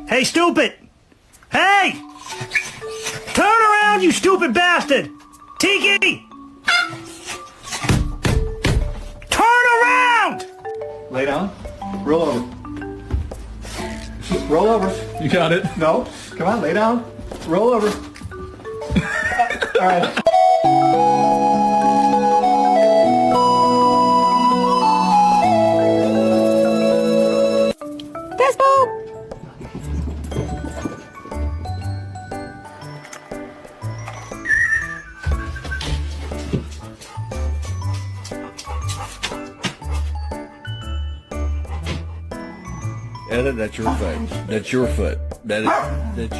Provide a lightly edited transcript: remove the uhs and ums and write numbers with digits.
Hey, stupid! Hey! Turn around, you stupid bastard! Tiki! Turn around! Lay down. Roll over. Roll over. You got it. No. Come on, lay down. Roll over. All right. Edit, that's your foot. That's your foot. That's